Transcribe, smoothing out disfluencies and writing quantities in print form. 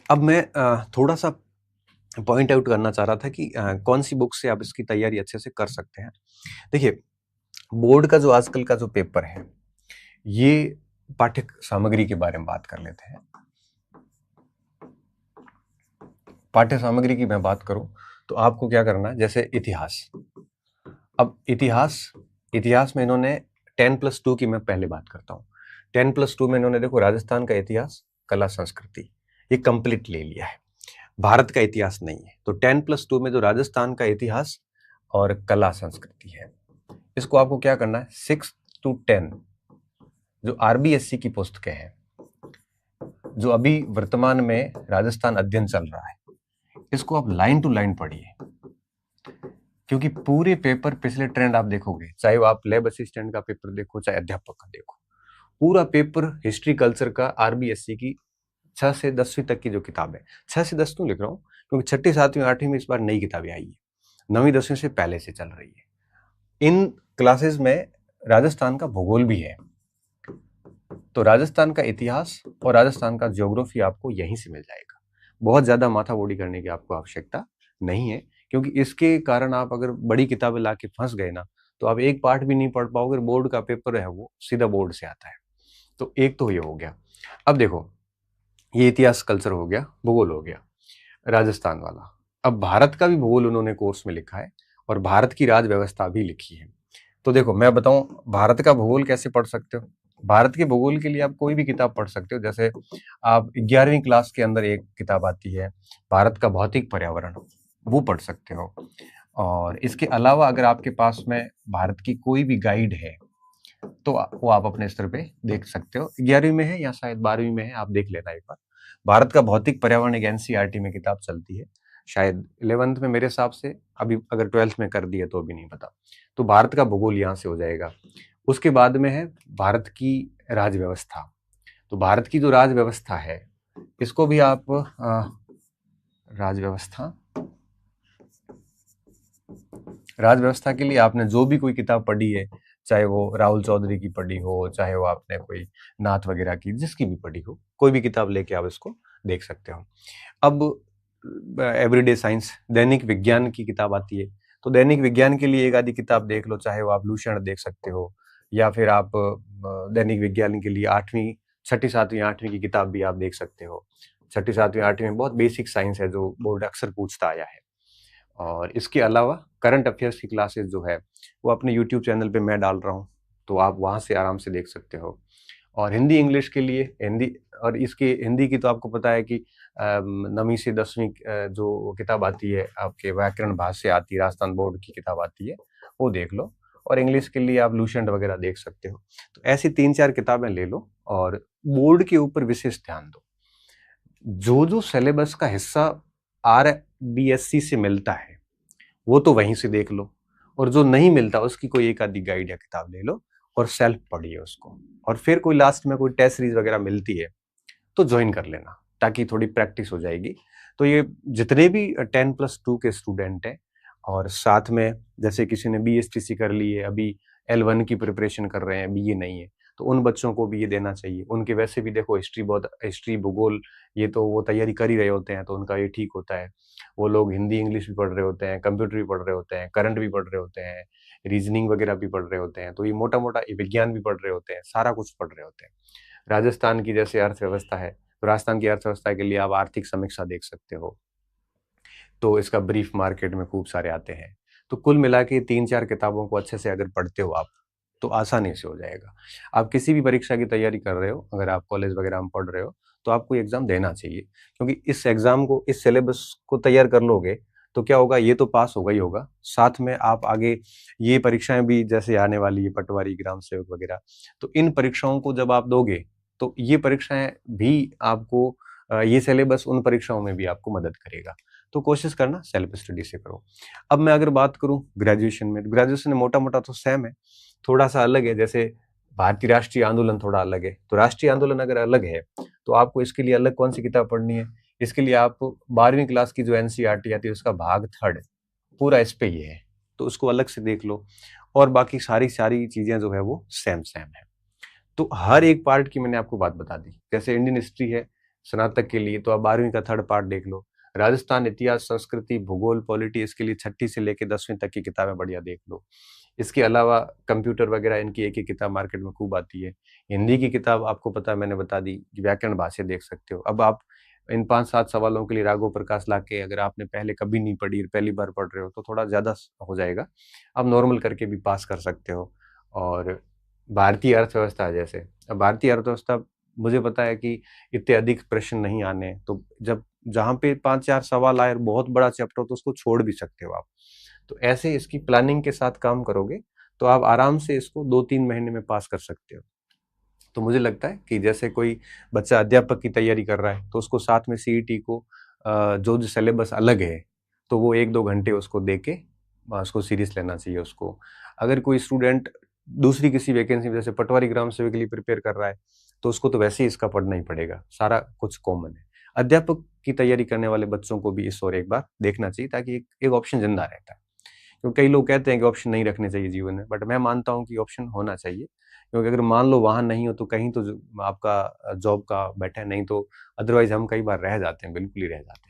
अब मैं थोड़ा सा पॉइंट आउट करना चाह रहा था कि कौन सी बुक से आप इसकी तैयारी अच्छे से कर सकते हैं। देखिए, बोर्ड का जो आजकल का जो पेपर है, ये पाठ्य सामग्री के बारे में बात कर लेते हैं। पाठ्य सामग्री की मैं बात करूं तो आपको क्या करना है, जैसे इतिहास। अब इतिहास में इन्होंने 10+2 की मैं पहले बात करता हूँ। 10+2 में इन्होंने देखो राजस्थान का इतिहास, कला, संस्कृति, ये कंप्लीट ले लिया है। भारत का इतिहास नहीं है। तो 10+2 में जो राजस्थान का इतिहास और कला संस्कृति है, इसको आपको क्या करना है, 6 to 10 जो आरबीएससी की पुस्तकें हैं, जो अभी वर्तमान में राजस्थान अध्ययन चल रहा है, इसको आप लाइन टू लाइन पढ़िए। क्योंकि पूरे पेपर पिछले ट्रेंड आप देखोगे, चाहे वो आप लैब असिस्टेंट का पेपर देखो, चाहे अध्यापक का देखो, पूरा पेपर हिस्ट्री कल्चर का आरबीएससी की 6 से 10वीं तक की जो किताब है, 6 से 10 क्यों लिख रहा हूँ, क्योंकि 6ठी 7वीं 8वीं में इस बार नई किताबें आई है, 9वीं 10वीं से पहले से चल रही है। इन क्लासेस में राजस्थान का भूगोल भी है, तो राजस्थान का इतिहास और राजस्थान का ज्योग्राफी आपको यहीं से मिल जाएगा। बहुत ज्यादा माथाबोड़ी करने की आपको आवश्यकता नहीं है, क्योंकि इसके कारण आप अगर बड़ी किताबें ला के फंस गए ना, तो आप एक पार्ट भी नहीं पढ़ पाओगे। बोर्ड का पेपर है वो सीधा बोर्ड से आता है। तो एक तो ये हो गया। अब देखो, ये इतिहास कल्चर हो गया, भूगोल हो गया, राजस्थान वाला। अब भारत का भी भूगोल उन्होंने कोर्स में लिखा है और भारत की राज व्यवस्था भी लिखी है। तो देखो, मैं बताऊं भारत का भूगोल कैसे पढ़ सकते हो। भारत के भूगोल के लिए आप कोई भी किताब पढ़ सकते हो। जैसे आप 11वीं क्लास के अंदर एक किताब आती है, भारत का भौतिक पर्यावरण, वो पढ़ सकते हो। और इसके अलावा अगर आपके पास में भारत की कोई भी गाइड है, तो वो आप अपने स्तर पे देख सकते हो। 11वीं में है या शायद 12वीं में है, आप देख लेना एक बार। भारत का भौतिक पर्यावरण एक एनसीईआरटी में किताब चलती है, शायद 11th में मेरे हिसाब से, अभी अगर 12th में कर दी है तो भी नहीं पता। तो भारत का भूगोल यहाँ से हो जाएगा। उसके बाद में है भारत की राज व्यवस्था। तो भारत की जो राज व्यवस्था है, इसको भी आप राज व्यवस्था के लिए आपने जो भी कोई किताब पढ़ी है, चाहे वो राहुल चौधरी की पढ़ी हो, चाहे वो आपने कोई नाथ वगैरह की, जिसकी भी पढ़ी हो, कोई भी किताब लेके आप इसको देख सकते हो। अब एवरीडे साइंस, दैनिक विज्ञान की किताब आती है, तो दैनिक विज्ञान के लिए एक आधी किताब देख लो, चाहे वो आप लूषण देख सकते हो, या फिर आप दैनिक विज्ञान के लिए 8वीं 6ठी 7वीं 8वीं की किताब भी आप देख सकते हो। 6ठी 7वीं 8वीं में बहुत बेसिक साइंस है जो बोर्ड अक्सर पूछता आया है। और इसके अलावा करंट अफेयर्स की क्लासेस जो है वो अपने यूट्यूब चैनल पे मैं डाल रहा हूँ, तो आप वहाँ से आराम से देख सकते हो। और हिंदी इंग्लिश के लिए हिंदी, और इसकी हिंदी की तो आपको पता है कि 9वीं से 10वीं जो किताब आती है आपके व्याकरण भाष्य आती है, राजस्थान बोर्ड की किताब आती है, वो देख लो। और इंग्लिश के लिए आप लूसेंट वगैरह देख सकते हो। तो ऐसी 3-4 किताबें ले लो और बोर्ड के ऊपर विशेष ध्यान दो। जो जो सिलेबस का हिस्सा आरबीएससी से मिलता है वो तो वहीं से देख लो, और जो नहीं मिलता उसकी कोई एक आधी गाइड या किताब ले लो और सेल्फ पढ़िए उसको। और फिर कोई लास्ट में कोई टेस्ट सीरीज वगैरह मिलती है तो ज्वाइन कर लेना, ताकि थोड़ी प्रैक्टिस हो जाएगी। तो ये जितने भी 10+2 के स्टूडेंट हैं, और साथ में जैसे किसी ने बीएसटीसी कर ली है, अभी L1 की प्रिपरेशन कर रहे हैं, बीए नहीं है, तो उन बच्चों को भी ये देना चाहिए। उनके वैसे भी देखो हिस्ट्री भूगोल ये तो वो तैयारी कर ही रहे होते हैं, तो उनका ये ठीक होता है। वो लोग हिंदी इंग्लिश भी पढ़ रहे होते हैं, कंप्यूटर भी पढ़ रहे होते हैं, करंट भी पढ़ रहे होते हैं, रीजनिंग वगैरह भी पढ़ रहे होते हैं, तो ये मोटा मोटा विज्ञान भी पढ़ रहे होते हैं, सारा कुछ पढ़ रहे होते हैं। राजस्थान की जैसे अर्थव्यवस्था है, तो राजस्थान की अर्थव्यवस्था के लिए आप आर्थिक समीक्षा देख सकते हो, तो इसका ब्रीफ मार्केट में खूब सारे आते हैं। तो कुल मिला के 3-4 किताबों को अच्छे से अगर पढ़ते हो आप, तो आसानी से हो जाएगा। आप किसी भी परीक्षा की तैयारी कर रहे हो, अगर आप कॉलेज वगैरह में पढ़ रहे हो, तो आपको एग्जाम देना चाहिए, क्योंकि इस एग्जाम को, इस सिलेबस को तैयार कर लोगे तो क्या होगा, ये तो पास होगा ही होगा, साथ में आप आगे ये परीक्षाएं भी जैसे आने वाली है, पटवारी, ग्राम सेवक वगैरह, तो इन परीक्षाओं को जब आप दोगे तो ये परीक्षाएं भी आपको, ये सिलेबस उन परीक्षाओं में भी आपको मदद करेगा। तो कोशिश करना सेल्फ स्टडी से करो। अब मैं अगर बात करूं ग्रेजुएशन में, ग्रेजुएशन में मोटा मोटा तो सेम है, थोड़ा सा अलग है। जैसे भारतीय राष्ट्रीय आंदोलन थोड़ा अलग है, तो राष्ट्रीय आंदोलन अगर अलग है तो आपको इसके लिए अलग कौन सी किताब पढ़नी है, इसके लिए आप 12वीं क्लास की जो एनसीईआरटी आती है उसका भाग 3 पूरा इस पे ही है, तो उसको अलग से देख लो। और बाकी सारी सारी चीजें जो है वो सेम सेम है। तो हर एक पार्ट की मैंने आपको बात बता दी। जैसे इंडियन हिस्ट्री है, स्नातक के लिए तो आप 12वीं का थर्ड पार्ट देख लो। राजस्थान इतिहास, संस्कृति, भूगोल, पॉलिटी, इसके लिए 6ठी से लेके 10वीं तक की किताबें बढ़िया देख लो। इसके अलावा कंप्यूटर वगैरह इनकी एक एक किताब मार्केट में खूब आती है। हिंदी की किताब आपको पता है, मैंने बता दी, व्याकरण भाष्य देख सकते हो। अब आप इन 5-7 सवालों के लिए राघव प्रकाश लाके अगर आपने पहले कभी नहीं पढ़ी, पहली बार पढ़ रहे हो तो थोड़ा ज़्यादा हो जाएगा। आप नॉर्मल करके भी पास कर सकते हो। और भारतीय अर्थव्यवस्था जैसे, अब भारतीय अर्थव्यवस्था मुझे पता है कि इतने अधिक प्रश्न नहीं आने, तो जब जहाँ पे 5-4 सवाल आए और बहुत बड़ा चैप्टर हो तो उसको छोड़ भी सकते हो आप। तो ऐसे इसकी प्लानिंग के साथ काम करोगे तो आप आराम से इसको 2-3 महीने में पास कर सकते हो। तो मुझे लगता है कि जैसे कोई बच्चा अध्यापक की तैयारी कर रहा है तो उसको साथ में सीईटी को जो जो सिलेबस अलग है तो वो 1-2 घंटे उसको दे के उसको सीरियस लेना चाहिए उसको। अगर कोई स्टूडेंट दूसरी किसी वैकेंसी जैसे पटवारी ग्राम सेवक के लिए प्रिपेयर कर रहा है तो उसको तो वैसे ही इसका पढ़ना ही पड़ेगा, सारा कुछ कॉमन है। अध्यापक की तैयारी करने वाले बच्चों को भी इस ओर एक बार देखना चाहिए ताकि एक ऑप्शन जिंदा रहता है। क्योंकि कई लोग कहते हैं कि ऑप्शन नहीं रखने चाहिए जीवन में, बट मैं मानता हूँ कि ऑप्शन होना चाहिए। क्योंकि अगर मान लो वहां नहीं हो तो कहीं तो आपका जॉब का बैठा है, नहीं तो अदरवाइज हम कई बार रह जाते हैं, बिल्कुल ही रह जाते हैं।